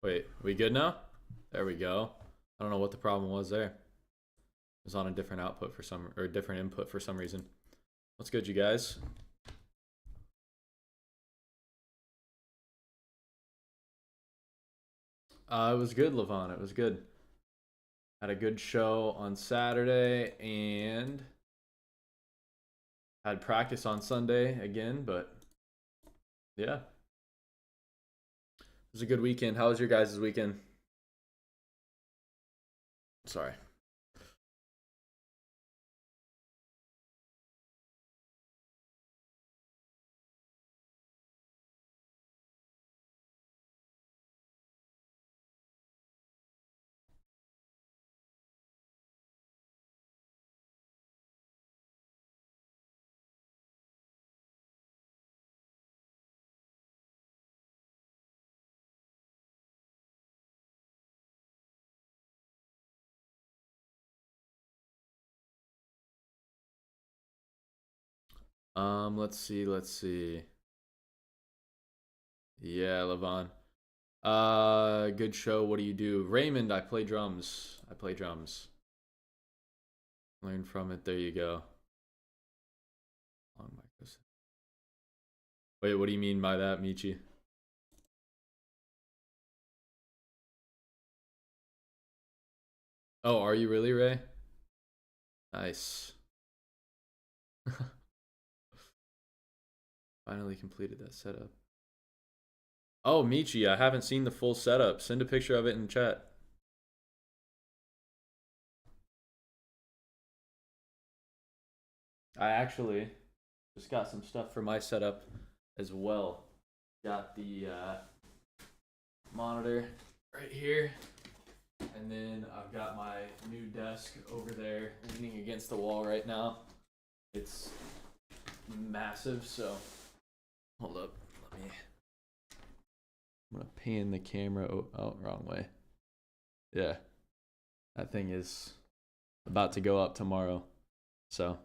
Wait, we good now? There we go. I don't know what the problem was there. It was on a different output for some, or different input for some reason. What's good, you guys? It was good, Levon. It was good. Had a good show on Saturday and had practice on Sunday again, but yeah. It was a good weekend. How was your guys' weekend? Sorry. Let's see. Yeah, Levon. Good show. What do you do? Raymond, I play drums. I play drums. Learn from it. There you go. Long mic. Wait, what do you mean by that, Michi? Oh, are you really, Ray? Nice. Finally completed that setup. Oh, Michi, I haven't seen the full setup. Send a picture of it in chat. I actually just got some stuff for my setup as well. Got the monitor right here. And then I've got my new desk over there leaning against the wall right now. It's massive, so hold up. Let me. I'm gonna pan the camera. Oh, wrong way. Yeah, that thing is about to go up tomorrow. So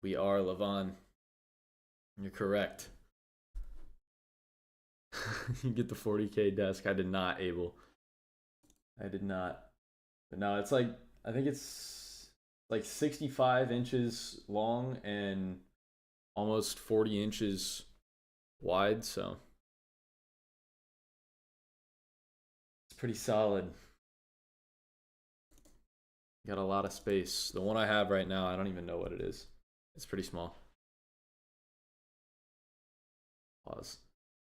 we are Levon. You're correct. You get the 40K desk. I did not, Abel. I did not. But no, it's like, I think it's like 65 inches long and almost 40 inches wide, so it's pretty solid. Got a lot of space. The one I have right now, I don't even know what it is. It's pretty small. Pause.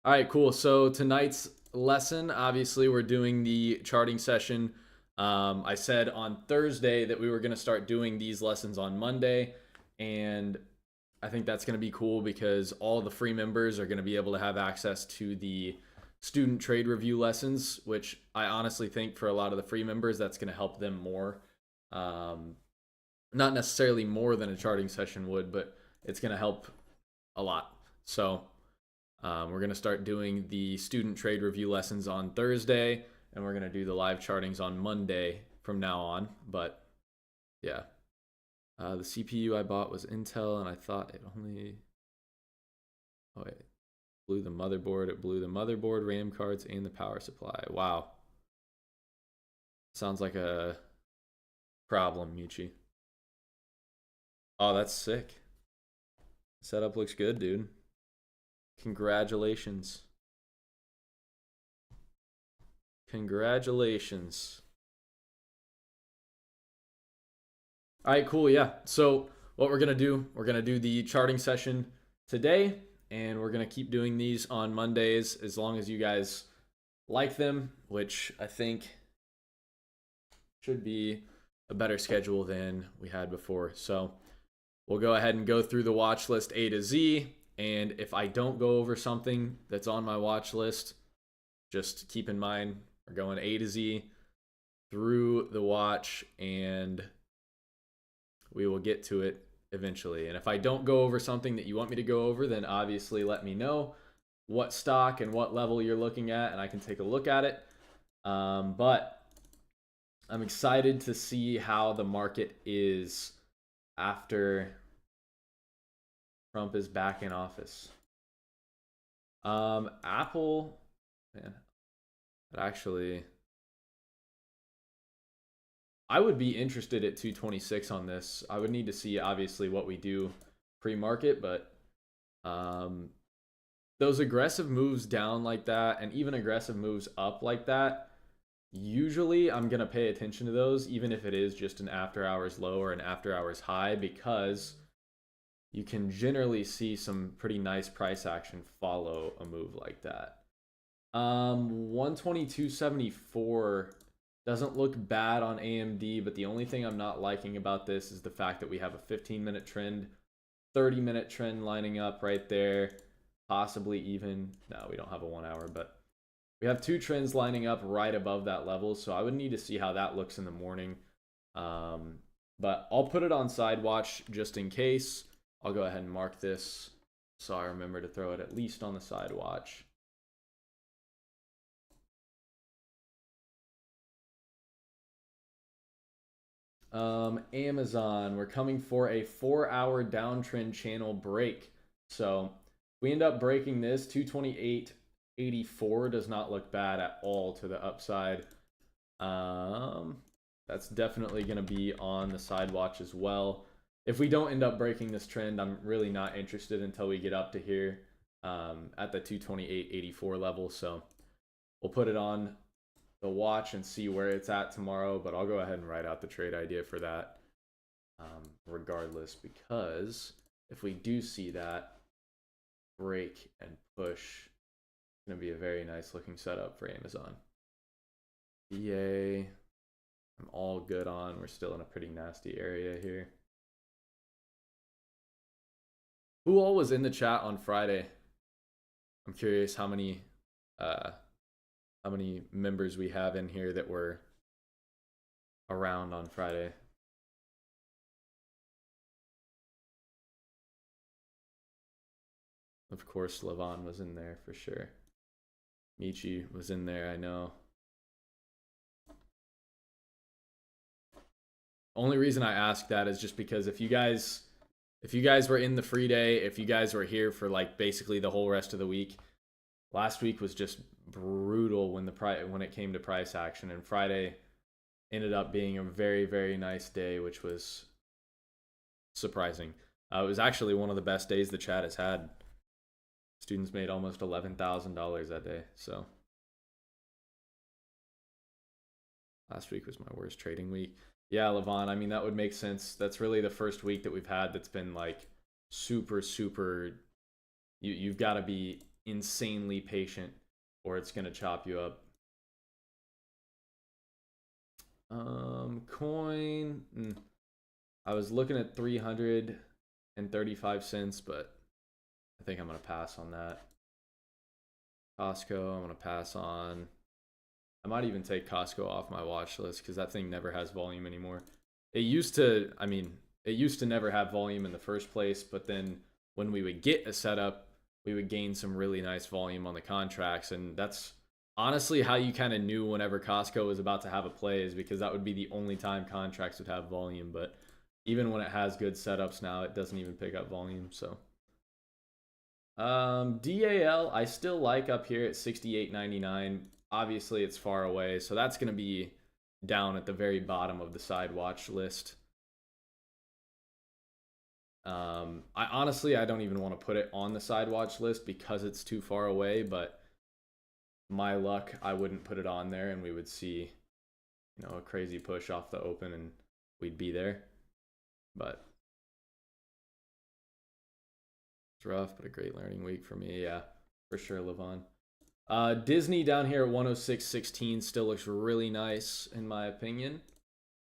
All right, cool. So tonight's lesson, obviously, we're doing the charting session. I said on Thursday that we were going to start doing these lessons on Monday, and I think that's going to be cool because all the free members are going to be able to have access to the student trade review lessons, which I honestly think for a lot of the free members, that's going to help them more. Not necessarily more than a charting session would, but it's going to help a lot. So we're going to start doing the student trade review lessons on Thursday, and we're going to do the live chartings on Monday from now on. But yeah, the CPU I bought was Intel, and I thought it only, oh wait, blew the motherboard. It blew the motherboard, RAM cards, and the power supply. Wow. Sounds like a problem, Michi. Oh, that's sick. Setup looks good, dude. Congratulations. Congratulations. All right, cool. Yeah. So what we're going to do the charting session today, and we're going to keep doing these on Mondays as long as you guys like them, which I think should be a better schedule than we had before. So we'll go ahead and go through the watch list A to Z. And if I don't go over something that's on my watch list, just keep in mind we're going A to Z through the watch, and we will get to it eventually. And if I don't go over something that you want me to go over, then obviously let me know what stock and what level you're looking at, and I can take a look at it. But I'm excited to see how the market is after Trump is back in office. Apple, man, actually, I would be interested at 226 on this. I would need to see obviously what we do pre-market, but those aggressive moves down like that and even aggressive moves up like that, usually I'm going to pay attention to those, even if it is just an after hours low or an after hours high, because you can generally see some pretty nice price action follow a move like that. 122.74 doesn't look bad on AMD, but the only thing I'm not liking about this is the fact that we have a 15-minute trend, 30-minute trend lining up right there, possibly even, no, we don't have a 1 hour, but we have two trends lining up right above that level, so I would need to see how that looks in the morning. But I'll put it on side watch just in case. I'll go ahead and mark this so I remember to throw it at least on the side watch. Amazon, we're coming for a 4-hour downtrend channel break. So we end up breaking this. 228.84 does not look bad at all to the upside. That's definitely going to be on the side watch as well. If we don't end up breaking this trend, I'm really not interested until we get up to here at the 228.84 level. So we'll put it on the watch and see where it's at tomorrow, but I'll go ahead and write out the trade idea for that regardless, because if we do see that break and push, it's going to be a very nice looking setup for Amazon. EA, I'm all good on. We're still in a pretty nasty area here. Who all was in the chat on Friday? I'm curious how many members we have in here that were around on Friday. Of course, Levon was in there for sure. Michi was in there, I know. Only reason I ask that is just because if you guys were in the free day, if you guys were here for like basically the whole rest of the week, last week was just brutal when it came to price action, and Friday ended up being a very, very nice day, which was surprising. It was actually one of the best days the chat has had. Students made almost $11,000 that day. So last week was my worst trading week. Yeah, Levon, I mean, that would make sense. That's really the first week that we've had that's been like super, you've got to be insanely patient or it's going to chop you up. Coin, I was looking at 335 cents, but I think I'm going to pass on that. Costco, I'm going to pass on. I might even take Costco off my watch list because that thing never has volume anymore. It used to never have volume in the first place, but then when we would get a setup, we would gain some really nice volume on the contracts, and that's honestly how you kind of knew whenever Costco was about to have a play, is because that would be the only time contracts would have volume. But even when it has good setups now, it doesn't even pick up volume. So DAL I still like up here at 68.99. Obviously it's far away, so that's going to be down at the very bottom of the side watch list. I honestly don't even want to put it on the side watch list because it's too far away, but my luck, I wouldn't put it on there and we would see, you know, a crazy push off the open and we'd be there. But it's rough, but a great learning week for me. Yeah, for sure, Levon. Disney down here at 106.16 still looks really nice in my opinion.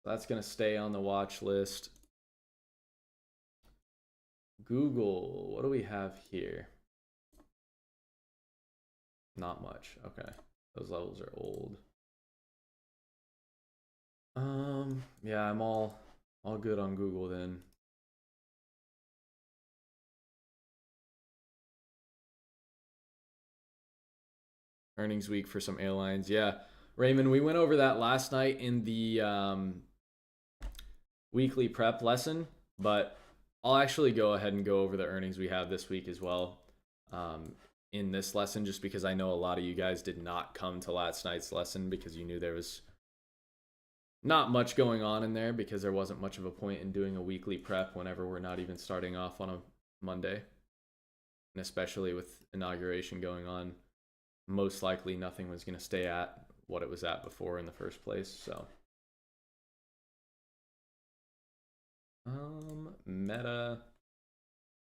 That's going to stay on the watch list. Google, what do we have here? Not much. Okay. Those levels are old. Yeah, I'm all good on Google then. Earnings week for some airlines. Yeah. Raymond, we went over that last night in the weekly prep lesson, but I'll actually go ahead and go over the earnings we have this week as well. in this lesson, just because I know a lot of you guys did not come to last night's lesson because you knew there was not much going on in there, because there wasn't much of a point in doing a weekly prep whenever we're not even starting off on a Monday. And especially with inauguration going on, most likely nothing was going to stay at what it was at before in the first place. So meta, let's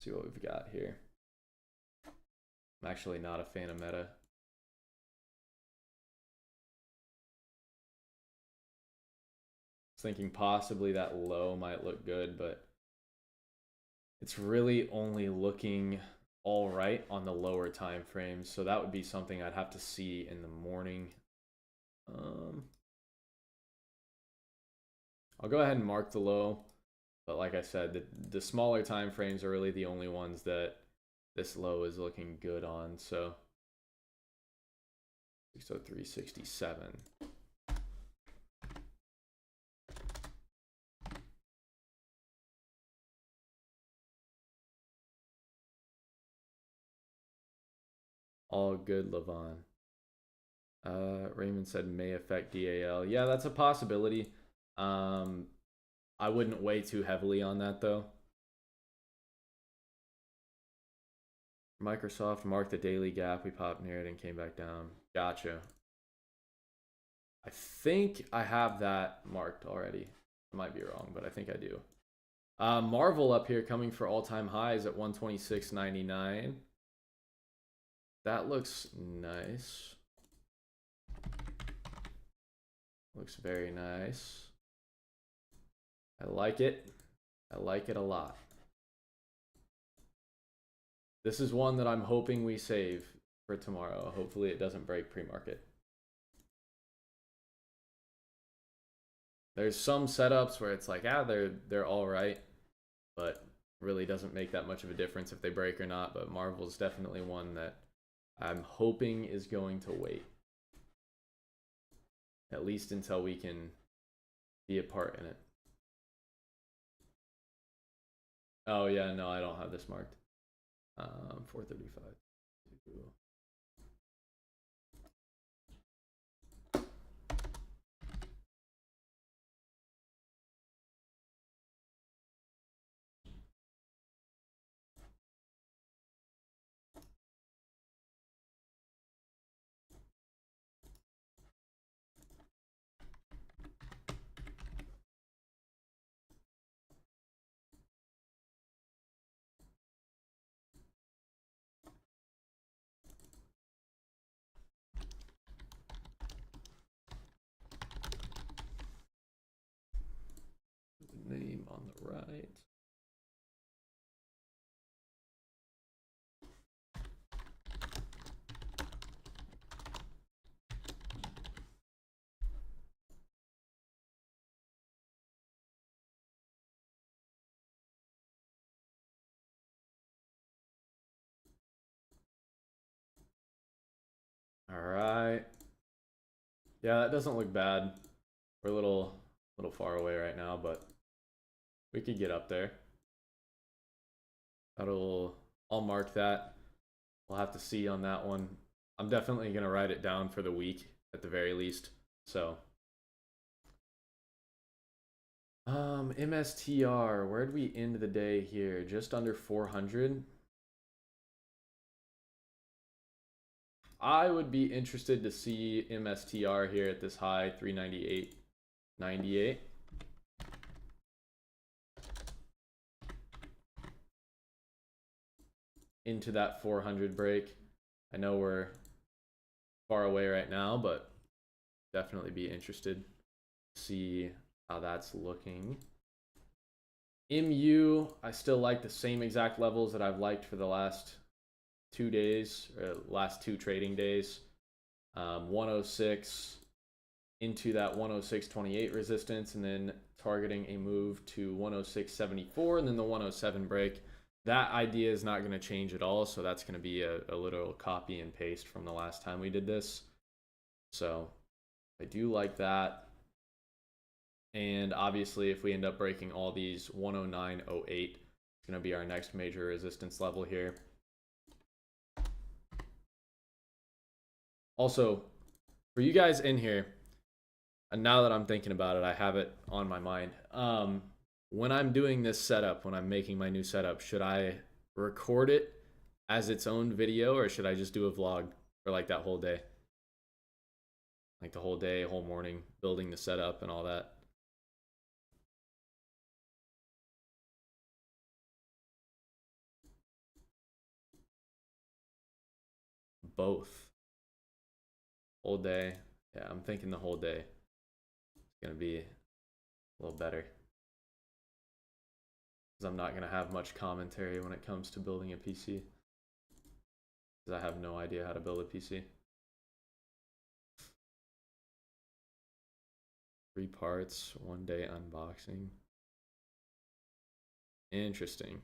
see what we've got here. I'm actually not a fan of meta. Thinking possibly that low might look good, but it's really only looking all right on the lower time frames, so that would be something I'd have to see in the morning. I'll go ahead and mark the low, but like I said, the smaller time frames are really the only ones that this low is looking good on. So 603.67. All good, Levon. Raymond said may affect DAL. Yeah, that's a possibility. I wouldn't weigh too heavily on that though. Microsoft marked the daily gap. We popped near it and came back down. Gotcha. I think I have that marked already. I might be wrong, but I think I do. Marvel up here coming for all-time highs at 126.99. That looks nice. Looks very nice. I like it. I like it a lot. This is one that I'm hoping we save for tomorrow. Hopefully it doesn't break pre-market. There's some setups where it's like, they're all right, but really doesn't make that much of a difference if they break or not. But Marvel's definitely one that I'm hoping is going to wait, at least until we can be a part in it. Oh yeah, no, I don't have this marked. 435. Name on the right. All right. Yeah, that doesn't look bad. We're a little far away right now, but we could get up there. I'll mark that. We'll have to see on that one. I'm definitely gonna write it down for the week at the very least. So MSTR, where'd we end the day here? Just under 400. I would be interested to see MSTR here at this high, 398.98. Into that 400 break. I know we're far away right now, but definitely be interested to see how that's looking. MU, I still like the same exact levels that I've liked for the last 2 days, or last 2 trading days. 106 into that 106.28 resistance, and then targeting a move to 106.74, and then the 107 break. That idea is not going to change at all, so that's going to be a literal copy and paste from the last time we did this. So I do like that. And obviously, if we end up breaking all these, 109.08 is going to be our next major resistance level here. Also, for you guys in here, and now that I'm thinking about it, I have it on my mind. When I'm doing this setup, when I'm making my new setup, should I record it as its own video, or should I just do a vlog for like that whole day? Like the whole day, whole morning, building the setup and all that. Both. Whole day. Yeah, I'm thinking the whole day. It's gonna be a little better. Because I'm not gonna have much commentary when it comes to building a PC. Because I have no idea how to build a PC. 3 parts, 1 day unboxing. Interesting.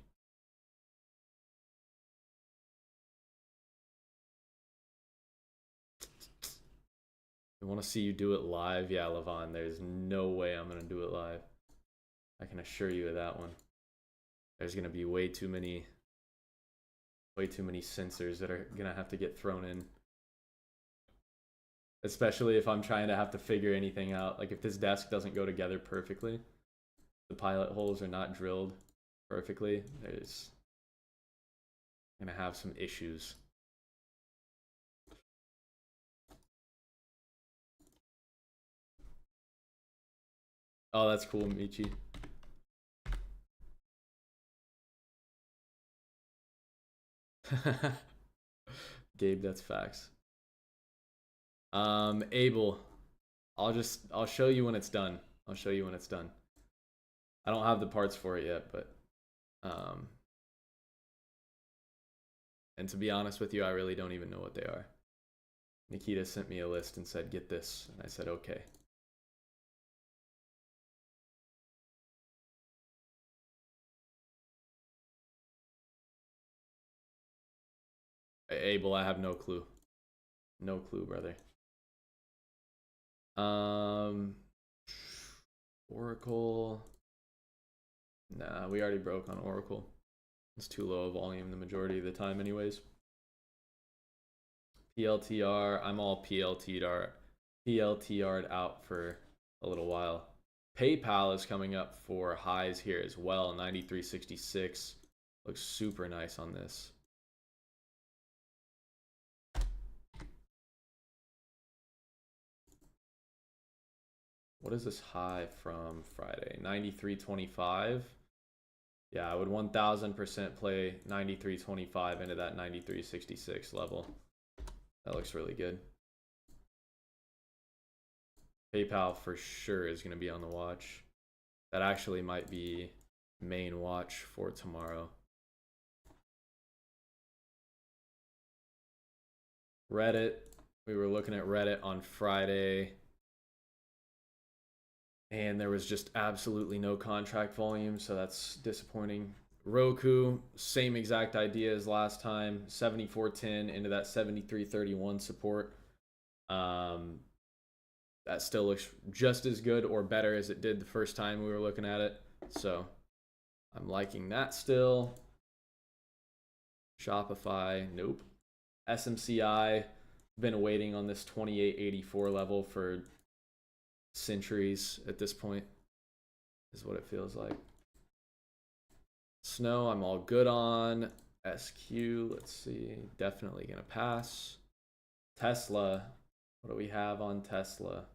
I want to see you do it live. Yeah, Levon, there's no way I'm going to do it live. I can assure you of that one. There's going to be way too many sensors that are going to have to get thrown in. Especially if I'm trying to have to figure anything out. Like if this desk doesn't go together perfectly, the pilot holes are not drilled perfectly, there's going to have some issues. Oh, that's cool, Michi. Gabe, that's facts. Abel, I'll show you when it's done. I'll show you when it's done. I don't have the parts for it yet, but and to be honest with you, I really don't even know what they are. Nikita sent me a list and said, get this, and I said, okay. Abel, I have no clue. No clue, brother. Oracle. Nah, we already broke on Oracle. It's too low a volume the majority of the time anyways. PLTR, I'm all PLTR'd out for a little while. PayPal is coming up for highs here as well, 93.66. Looks super nice on this. What is this high from Friday? 93.25. Yeah, I would 1000% play 93.25 into that 93.66 level. That looks really good. PayPal for sure is going to be on the watch. That actually might be main watch for tomorrow. Reddit. We were looking at Reddit on Friday, and there was just absolutely no contract volume, so that's disappointing. Roku, same exact idea as last time, 74.10 into that 73.31 support. That still looks just as good or better as it did the first time we were looking at it, so I'm liking that still. Shopify, nope. SMCI, been waiting on this 28.84 level for centuries at this point, is what it feels like. Snow, I'm all good on. SQ, let's see, definitely gonna pass. Tesla, what do we have on Tesla?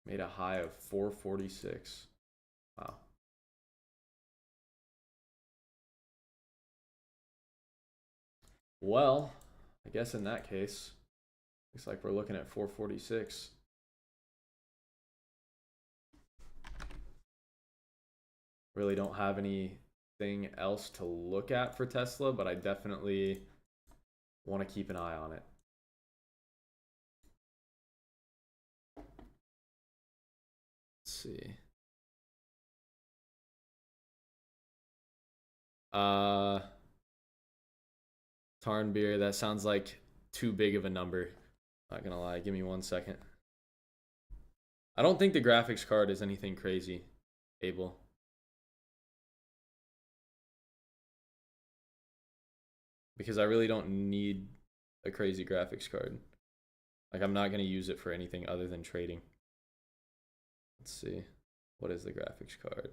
Made a high of 446. Wow. Well, I guess in that case, looks like we're looking at 446. Really don't have anything else to look at for Tesla, but I definitely want to keep an eye on it. Let's see. Tarn beer, that sounds like too big of a number. Not gonna lie, give me 1 second. I don't think the graphics card is anything crazy, Abel. because I really don't need a crazy graphics card. Like, I'm not going to use it for anything other than trading. Let's see. What is the graphics card?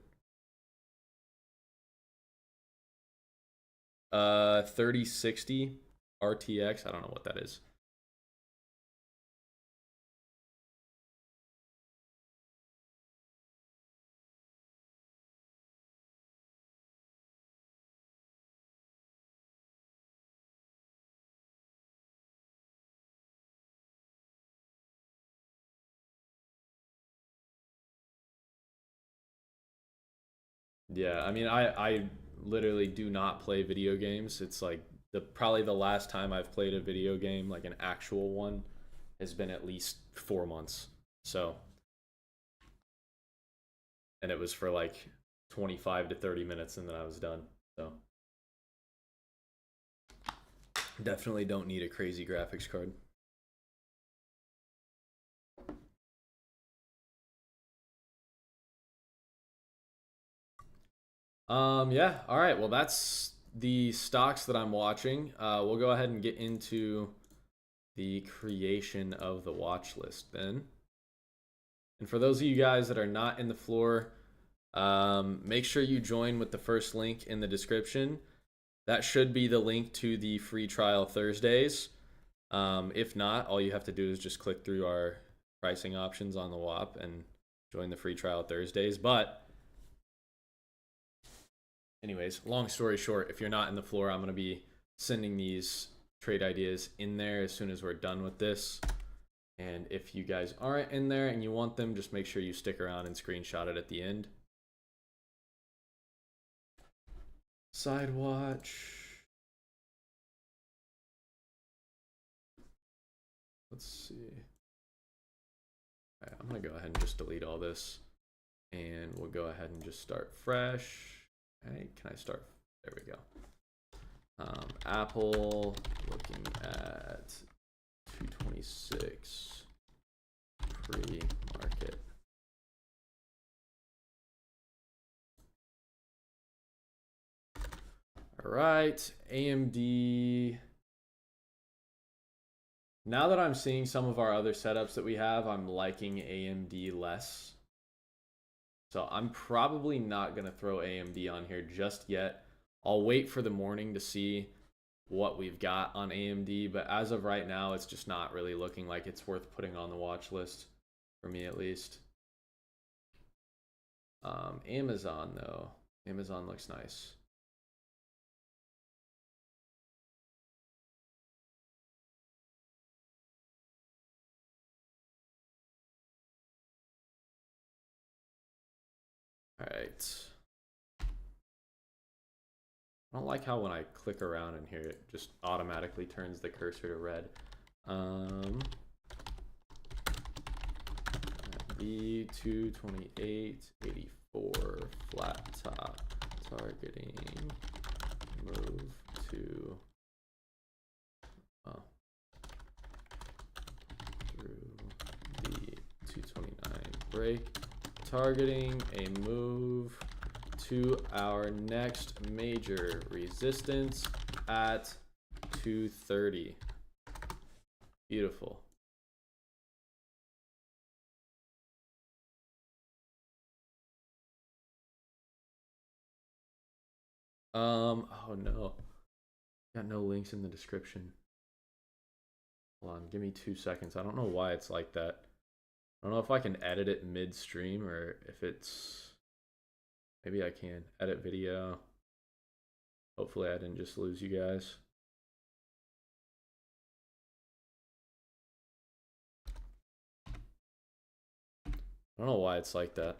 3060 RTX. I don't know what that is. Yeah, I mean, I literally do not play video games. It's like probably the last time I've played a video game, like an actual one, has been at least 4 months. So, and it was for like 25 to 30 minutes, and then I was done. So, definitely don't need a crazy graphics card. Yeah, all right. Well, that's the stocks that I'm watching. We'll go ahead and get into the creation of the watch list then. And for those of you guys that are not in the floor, make sure you join with the first link in the description. That should be the link to the free trial Thursdays. If not, all you have to do is just click through our pricing options on the WAP and join the free trial Thursdays. But anyways, long story short, if you're not in the floor, I'm going to be sending these trade ideas in there as soon as we're done with this. And if you guys aren't in there and you want them, just make sure you stick around and screenshot it at the end. Side watch. Let's see. All right, I'm going to go ahead and just delete all this. And we'll go ahead and just start fresh. All right, can I start? There we go. Apple, looking at 226 pre-market. All right, AMD. Now that I'm seeing some of our other setups that we have, I'm liking AMD less. So I'm probably not going to throw AMD on here just yet. I'll wait for the morning to see what we've got on AMD, but as of right now, it's just not really looking like it's worth putting on the watch list, for me at least. Amazon, though. Amazon looks nice. All right. I don't like how when I click around in here, it just automatically turns the cursor to red. B228, 84, flat top, targeting, move to, through the 229 break, targeting a move to our next major resistance at 230. Beautiful. Oh no. Got no links in the description. Hold on, give me 2 seconds. I don't know why it's like that. I don't know if I can edit it midstream or if it's... Maybe I can. Edit video. Hopefully I didn't just lose you guys. I don't know why it's like that.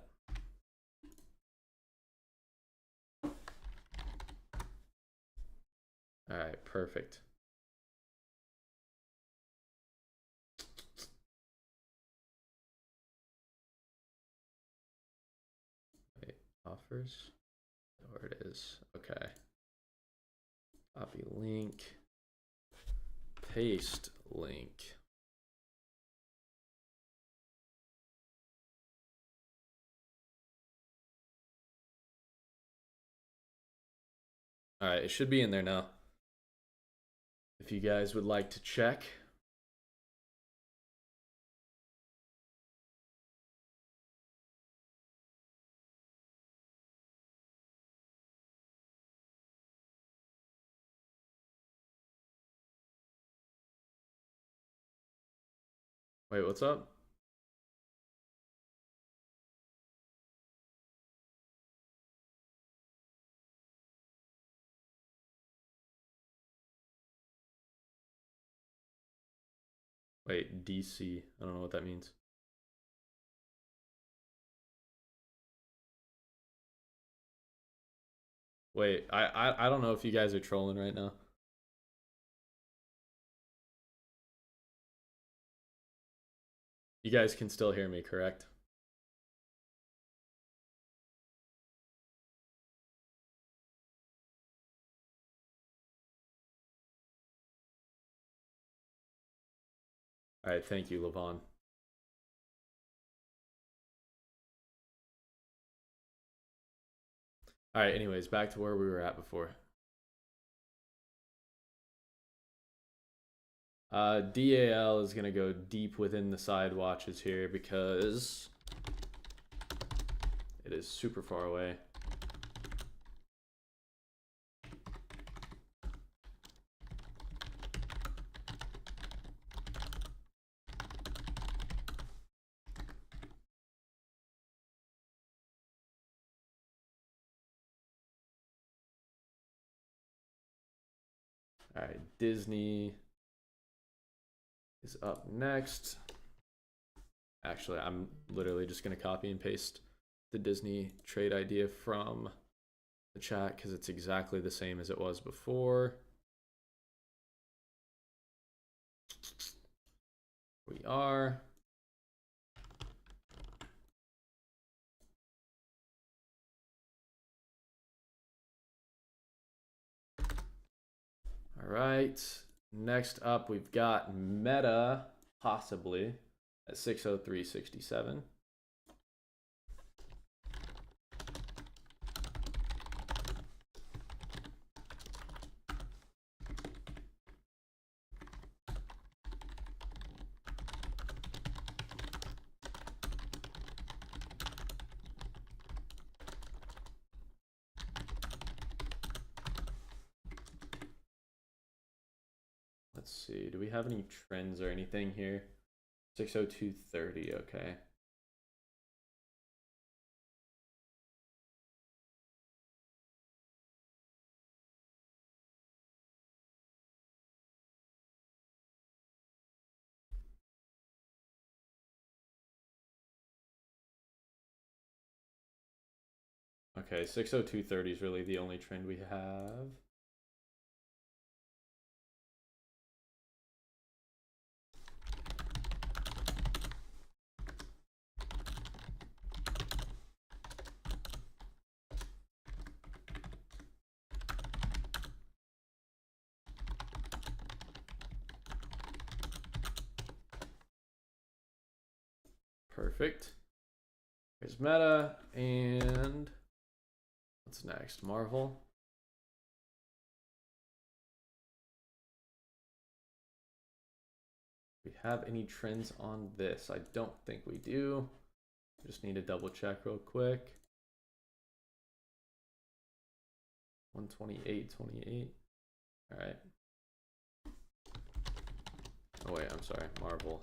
All right, perfect. Wait, offers? There it is. Okay. Copy link. Paste link. All right, it should be in there now. if you guys would like to check. Wait, what's up? Wait, DC. I don't know what that means. Wait, I don't know if you guys are trolling right now. You guys can still hear me, correct? All right, thank you, Levon. All right, anyways, back to where we were at before. DAL is going to go deep within the side watches here because it is super far away. All right, Disney is up next. Actually, I'm literally just going to copy and paste the Disney trade idea from the chat because it's exactly the same as it was before. We are. All right. Next up, we've got Meta, possibly, at 603.67. Let's see, do we have any trends or anything here? 602.30, okay. Okay, 602.30 is really the only trend we have. Perfect. Here's Meta, and what's next? Marvel. We have any trends on this? I don't think we do. Just need to double check real quick. 128.28. All right. Oh wait, I'm sorry. Marvel.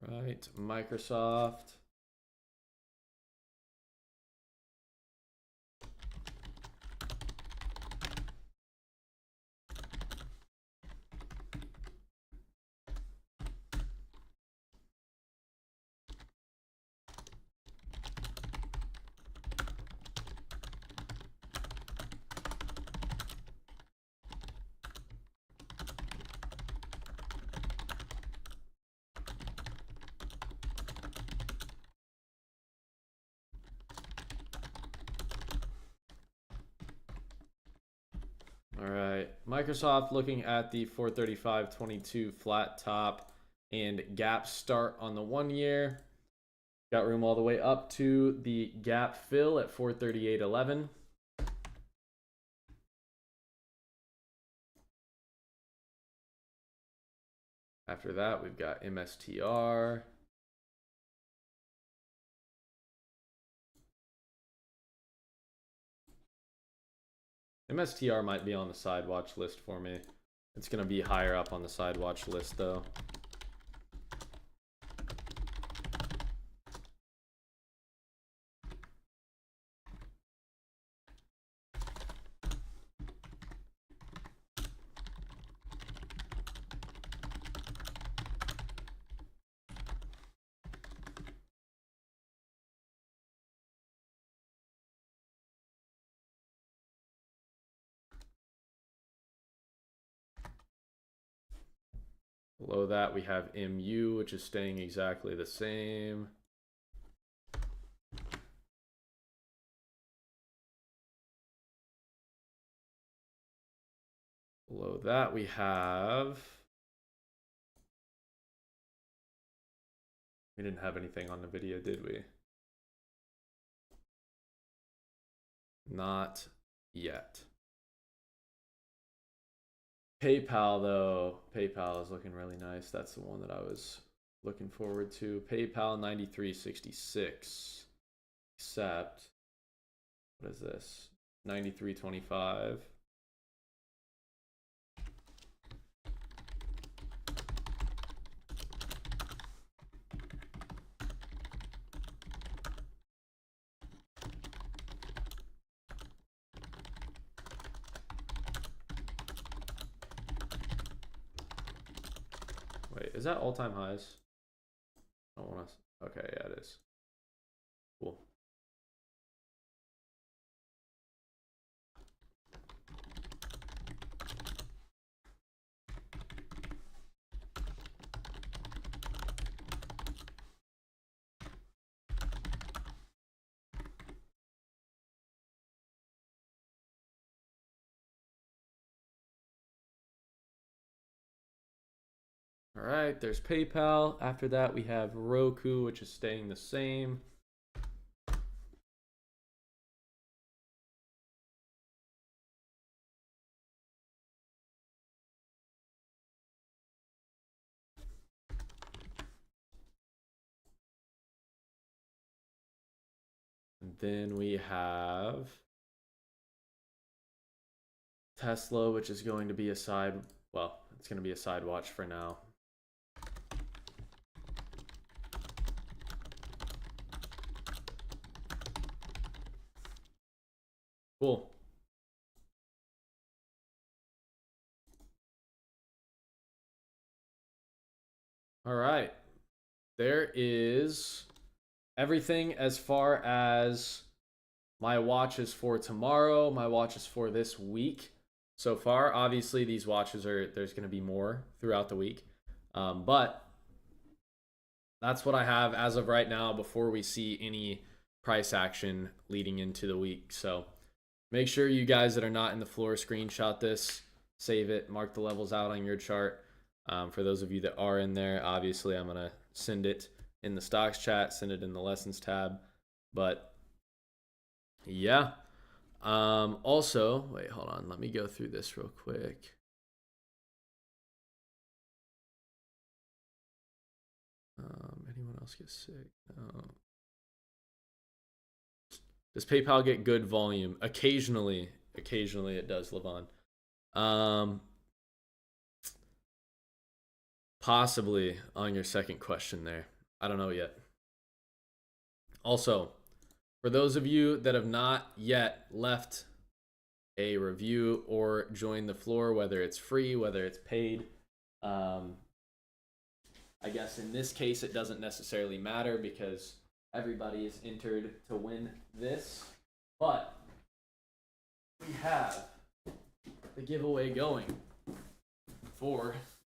Right, Microsoft. All right, Microsoft looking at the 435.22 flat top and gap start on the 1 year. Got room all the way up to the gap fill at 438.11. After that, we've got MSTR. MSTR might be on the side watch list for me. It's going to be higher up on the side watch list though. Below that, we have MU, which is staying exactly the same. Below that, we have... We didn't have anything on the video, did we? Not yet. PayPal, though. PayPal is looking really nice. That's the one that I was looking forward to. PayPal 93.66. Except, what is this? 93.25. Wait, is that all-time highs? I don't want to... Okay, yeah, it is. Cool. All right, there's PayPal. After that, we have Roku, which is staying the same. And then we have Tesla, which is going to be a side, well, it's going to be a side watch for now. Cool. All right. There is everything as far as my watches for tomorrow, my watches for this week so far. Obviously, these watches are, there's going to be more throughout the week. But that's what I have as of right now before we see any price action leading into the week. So make sure you guys that are not in the floor screenshot this, save it, mark the levels out on your chart. For those of you that are in there, obviously I'm going to send it in the stocks chat, send it in the lessons tab. But yeah. Also, wait, hold on. Let me go through this real quick. Anyone else get sick? No. Does PayPal get good volume? Occasionally it does, Levon. Possibly on your second question there. I don't know yet. Also, for those of you that have not yet left a review or joined the floor, whether it's free, whether it's paid, I guess in this case it doesn't necessarily matter because everybody is entered to win this. But we have the giveaway going for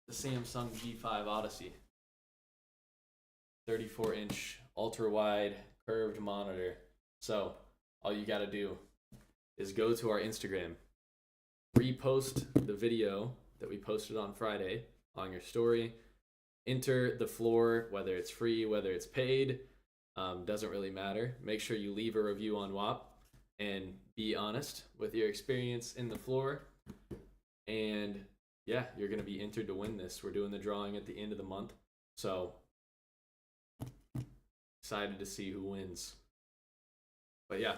the Samsung G5 Odyssey. 34-inch ultra-wide curved monitor. So all you got to do is go to our Instagram, repost the video that we posted on Friday on your story, enter the floor, whether it's free, whether it's paid, doesn't really matter. Make sure you leave a review on WAP and be honest with your experience in the floor. And yeah, you're going to be entered to win this. We're doing the drawing at the end of the month. So excited to see who wins. But yeah,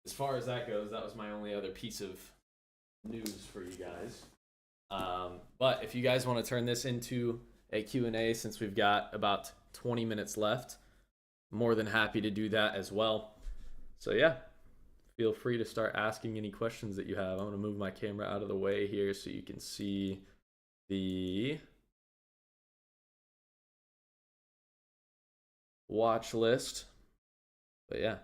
as far as that goes, that was my only other piece of news for you guys. But if you guys want to turn this into a Q&A, since we've got about 20 minutes left, more than happy to do that as well. So yeah, feel free to start asking any questions that you have. I'm going to move my camera out of the way here so you can see the watch list. But yeah.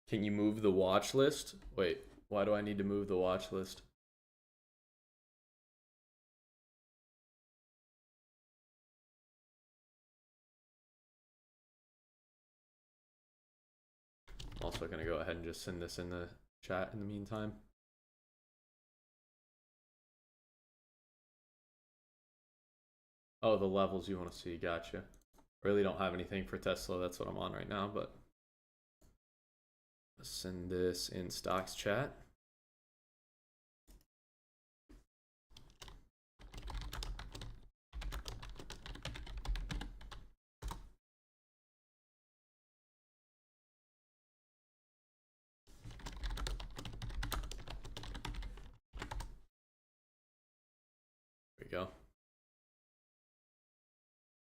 Can you move the watch list? Wait, why do I need to move the watch list? Also going to go ahead and just send this in the chat in the meantime. Oh, the levels you want to see. Gotcha. Really don't have anything for Tesla. That's what I'm on right now, but let's send this in stocks chat. There we go.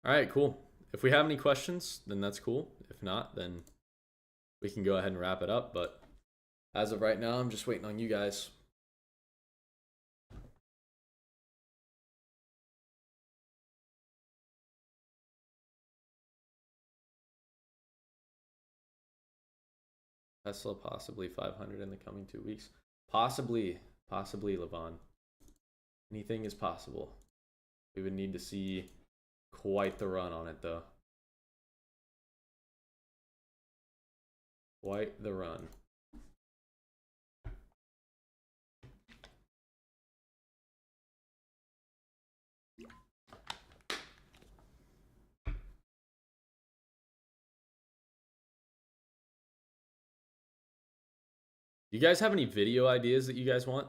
All right, cool. If we have any questions, then that's cool. If not, then we can go ahead and wrap it up. But as of right now, I'm just waiting on you guys. Tesla possibly 500 in the coming 2 weeks. Possibly, Levon. Anything is possible. We would need to see quite the run on it, though. Quite the run. You guys have any video ideas that you guys want,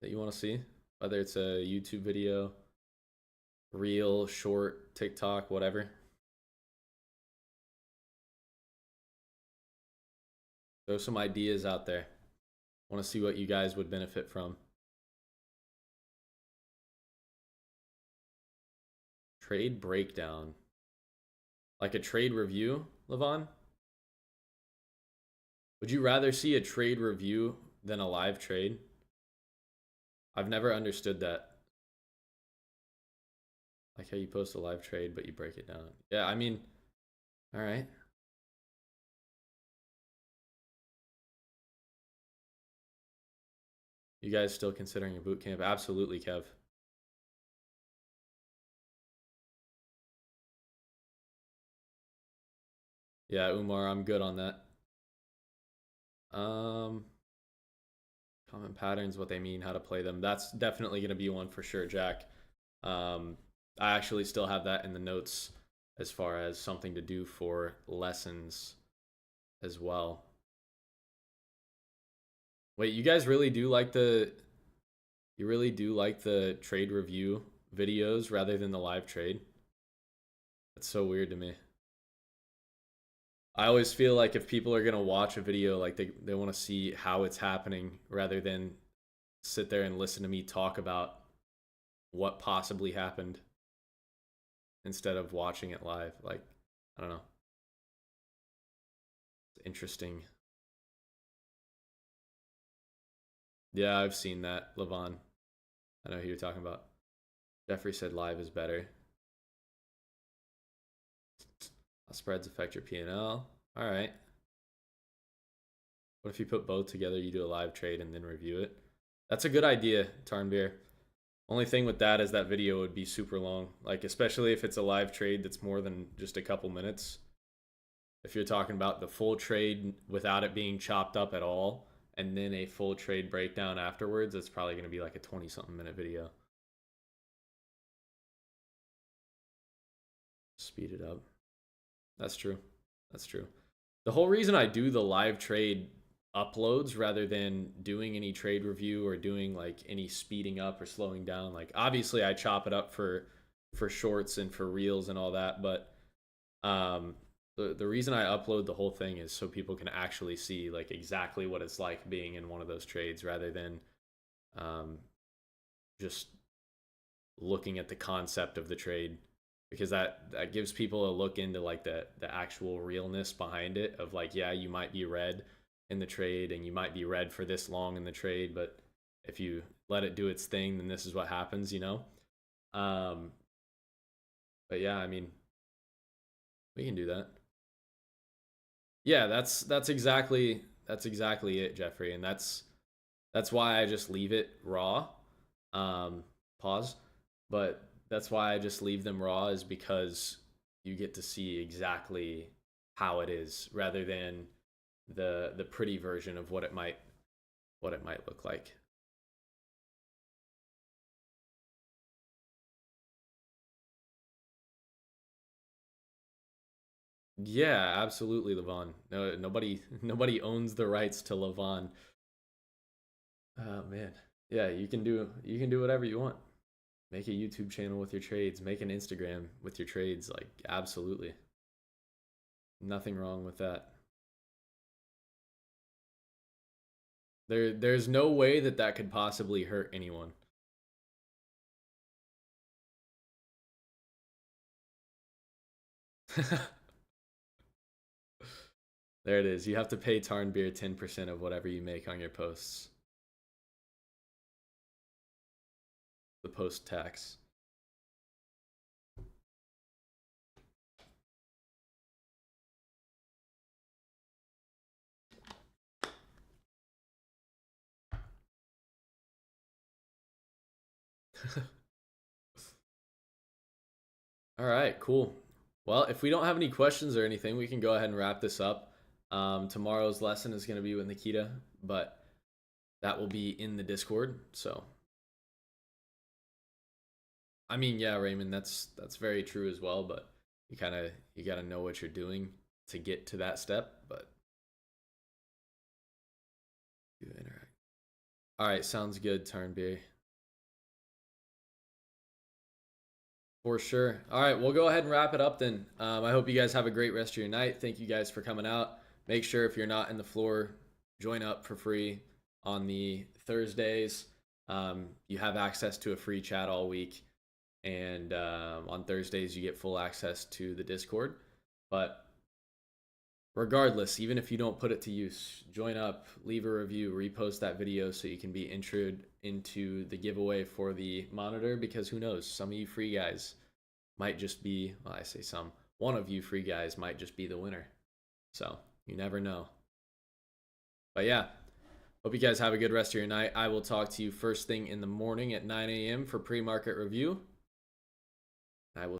that you want to see? Whether it's a YouTube video, reel, short, TikTok, whatever. Throw some ideas out there. I want to see what you guys would benefit from. Trade breakdown. Like a trade review, Levon? Would you rather see a trade review than a live trade? I've never understood that. Like how you post a live trade, but you break it down. Yeah, I mean, all right. You guys still considering a boot camp? Absolutely, Kev. Yeah, Umar, I'm good on that. Common patterns, what they mean, how to play them. That's definitely going to be one for sure, Jack. I actually still have that in the notes as far as something to do for lessons as well. Wait, you guys really do like the trade review videos rather than the live trade? That's so weird to me. I always feel like if people are gonna watch a video, like they want to see how it's happening rather than sit there and listen to me talk about what possibly happened instead of watching it live. Like, I don't know. It's interesting. Yeah, I've seen that, Levon. I know who you're talking about. Jeffrey said live is better. How spreads affect your P&L. All right. What if you put both together, you do a live trade and then review it? That's a good idea, Tarnbeer. Only thing with that is that video would be super long. Like, especially if it's a live trade that's more than just a couple minutes. If you're talking about the full trade without it being chopped up at all, and then a full trade breakdown afterwards, it's probably going to be like a 20-something minute video. Speed it up. That's true. That's true. The whole reason I do the live trade uploads rather than doing any trade review or doing like any speeding up or slowing down, like obviously I chop it up for shorts and for reels and all that, but the reason I upload the whole thing is so people can actually see like exactly what it's like being in one of those trades rather than just looking at the concept of the trade, because that gives people a look into like the actual realness behind it of like, yeah, you might be red in the trade and you might be red for this long in the trade, but if you let it do its thing, then this is what happens, you know. But yeah, I mean, we can do that. Yeah, that's exactly it, Jeffrey, and that's why I just leave it raw. Pause. But that's why I just leave them raw, is because you get to see exactly how it is rather than the pretty version of what it might look like. Yeah, absolutely, Levon. No, nobody owns the rights to Levon. Oh man. Yeah, you can do whatever you want. Make a YouTube channel with your trades, make an Instagram with your trades, like absolutely. Nothing wrong with that. There's no way that could possibly hurt anyone. There it is. You have to pay Tarnbeer 10% of whatever you make on your posts. The post tax. All right, cool. Well, if we don't have any questions or anything, we can go ahead and wrap this up. Tomorrow's lesson is going to be with Nikita, but that will be in the Discord. So, I mean, yeah, Raymond, that's very true as well. But you got to know what you're doing to get to that step. But you interact. All right, sounds good, Turnbeer. For sure. All right, we'll go ahead and wrap it up then. I hope you guys have a great rest of your night. Thank you guys for coming out. Make sure if you're not in the floor, join up for free on the Thursdays. You have access to a free chat all week. And on Thursdays, you get full access to the Discord. But regardless, even if you don't put it to use, join up, leave a review, repost that video so you can be entered into the giveaway for the monitor, because who knows, some of you free guys might just be, well, I say some, one of you free guys might just be the winner. So you never know. But yeah, hope you guys have a good rest of your night. I will talk to you first thing in the morning at 9 a.m. for pre-market review.